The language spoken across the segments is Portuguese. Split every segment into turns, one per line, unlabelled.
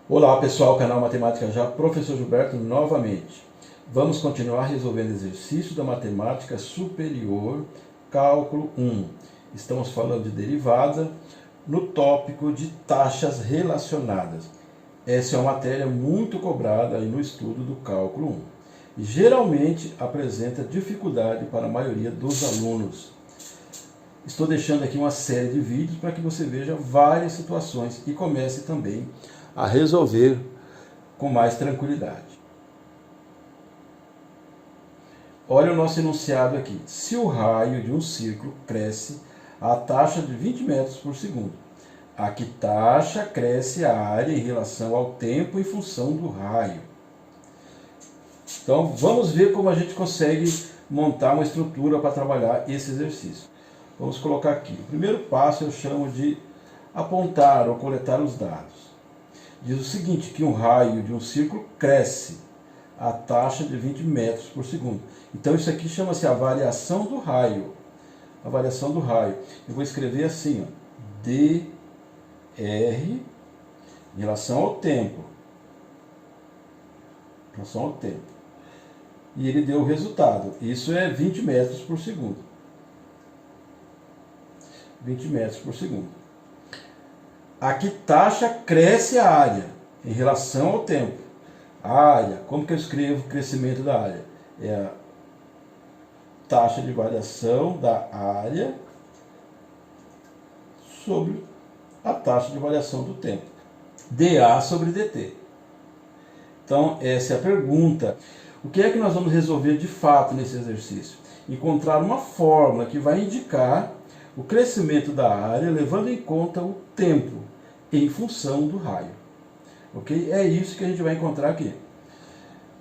Olá pessoal, canal Matemática Já, professor Gilberto novamente. Vamos continuar resolvendo exercício da matemática superior, cálculo 1. Estamos falando de derivada no tópico de taxas relacionadas. Essa é uma matéria muito cobrada aí no estudo do cálculo 1. E geralmente apresenta dificuldade para a maioria dos alunos. Estou deixando aqui uma série de vídeos para que você veja várias situações e comece também a resolver com mais tranquilidade. Olha o nosso enunciado aqui. Se o raio de um círculo cresce a taxa de 20 metros por segundo, a que taxa cresce a área em relação ao tempo em função do raio? Então vamos ver como a gente consegue montar uma estrutura para trabalhar esse exercício. Vamos colocar aqui. O primeiro passo eu chamo de apontar ou coletar os dados. Diz o seguinte, que um raio de um círculo cresce a taxa de 20 metros por segundo. Então isso aqui chama-se a variação do raio. A variação do raio. Eu vou escrever assim, ó, dr em relação ao tempo. Em relação ao tempo. E ele deu o resultado. Isso é 20 metros por segundo. 20 metros por segundo. A que taxa cresce a área em relação ao tempo? A área, como que eu escrevo o crescimento da área? É a taxa de variação da área sobre a taxa de variação do tempo. dA sobre dt. Então, essa é a pergunta. O que é que nós vamos resolver de fato nesse exercício? Encontrar uma fórmula que vai indicar o crescimento da área levando em conta o tempo em função do raio. Ok? É isso que a gente vai encontrar aqui.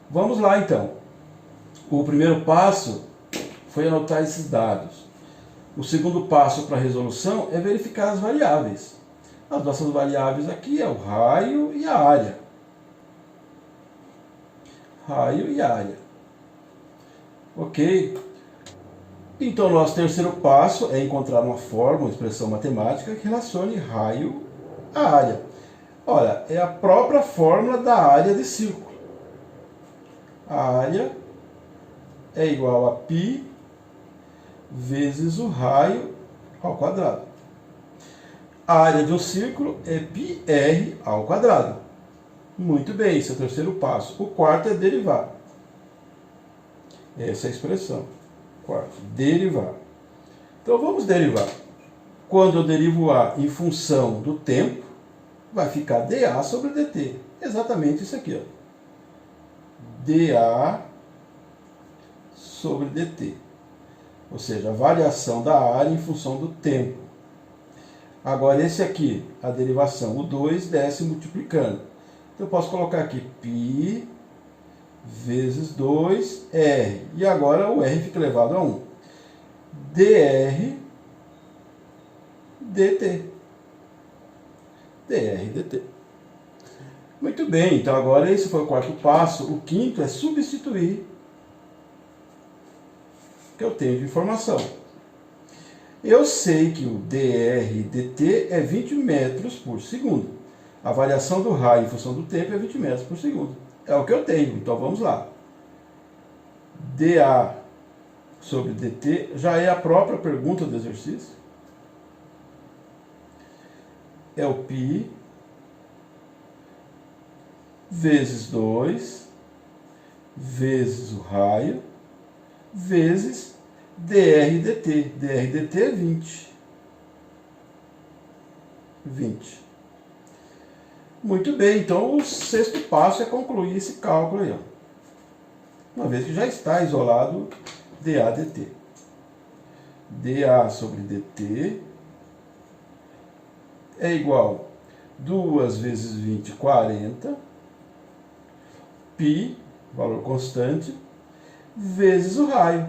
Vamos lá então. O primeiro passo foi anotar esses dados. O segundo passo para a resolução é verificar as variáveis. As nossas variáveis aqui é o raio e a área. Raio e área. Ok? Então, nosso terceiro passo é encontrar uma fórmula, uma expressão matemática que relacione raio à área. Olha, é a própria fórmula da área de círculo. A área é igual a π vezes o raio ao quadrado. A área de um círculo é πr ao quadrado. Muito bem, esse é o terceiro passo. O quarto é derivar. Essa é a expressão. Quarto, derivar. Então vamos derivar. Quando eu derivo A em função do tempo, vai ficar dA sobre dt. Exatamente isso aqui, ó. dA sobre dt. Ou seja, a variação da área em função do tempo. Agora esse aqui, a derivação, o 2 desce multiplicando. Então eu posso colocar aqui π vezes 2r. E agora o r fica elevado a 1. dr dt. dr dt. Muito bem, então agora esse foi o quarto passo. O quinto é substituir o que eu tenho de informação. Eu sei que o dr dt é 20 metros por segundo. A variação do raio em função do tempo é 20 metros por segundo. É o que eu tenho, então vamos lá. dA sobre dt já é a própria pergunta do exercício. É o π vezes 2 vezes o raio vezes dr dt. dr dt é 20. 20. Muito bem, então o sexto passo é concluir esse cálculo aí, ó. Uma vez que já está isolado dA dt. dA sobre dt é igual a 2 vezes 20, 40, π, valor constante, vezes o raio.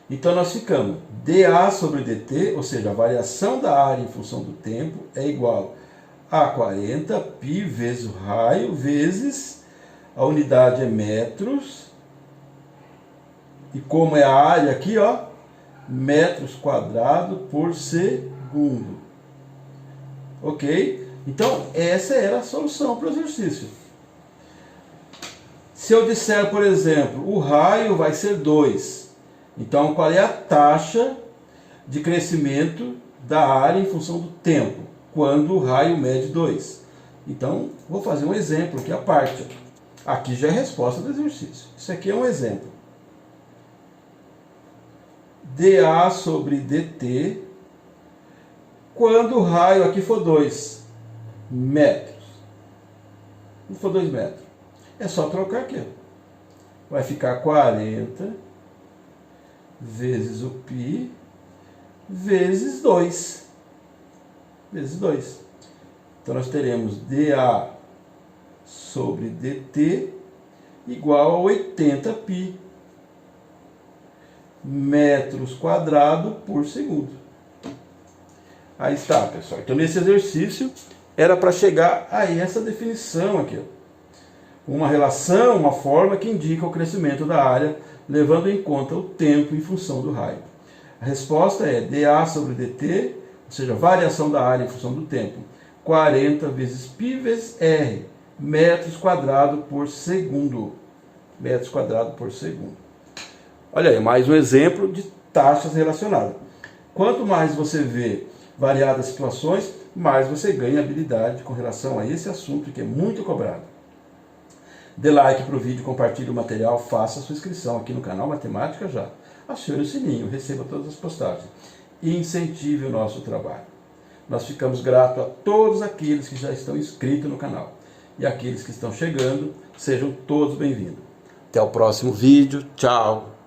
Então nós ficamos dA sobre dt, ou seja, a variação da área em função do tempo, é igual a 40 π vezes o raio, vezes a unidade é metros, e como é a área aqui, ó, metros quadrados por segundo. Ok? Então, essa era a solução para o exercício. Se eu disser, por exemplo, o raio vai ser 2, então qual é a taxa de crescimento da área em função do tempo, quando o raio mede 2? Então, vou fazer um exemplo aqui à parte. Aqui já é a resposta do exercício. Isso aqui é um exemplo. dA sobre dt, quando o raio aqui for 2 metros. Não for 2 metros. É só trocar aqui. Vai ficar 40 vezes o π vezes 2. Vezes 2. Então nós teremos dA sobre dt igual a 80π metros quadrados por segundo. Aí está, pessoal. Então nesse exercício era para chegar a essa definição aqui. Uma relação, uma forma que indica o crescimento da área, levando em conta o tempo em função do raio. A resposta é dA sobre dt, ou seja, variação da área em função do tempo, 40 vezes π vezes r, metros quadrados por segundo. Metros quadrados por segundo. Olha aí, mais um exemplo de taxas relacionadas. Quanto mais você vê variadas situações, mais você ganha habilidade com relação a esse assunto que é muito cobrado. Dê like para o vídeo, compartilhe o material, faça a sua inscrição aqui no canal Matemática Já. Acione o sininho, receba todas as postagens e incentive o nosso trabalho. Nós ficamos gratos a todos aqueles que já estão inscritos no canal. E aqueles que estão chegando, sejam todos bem-vindos. Até o próximo vídeo. Tchau!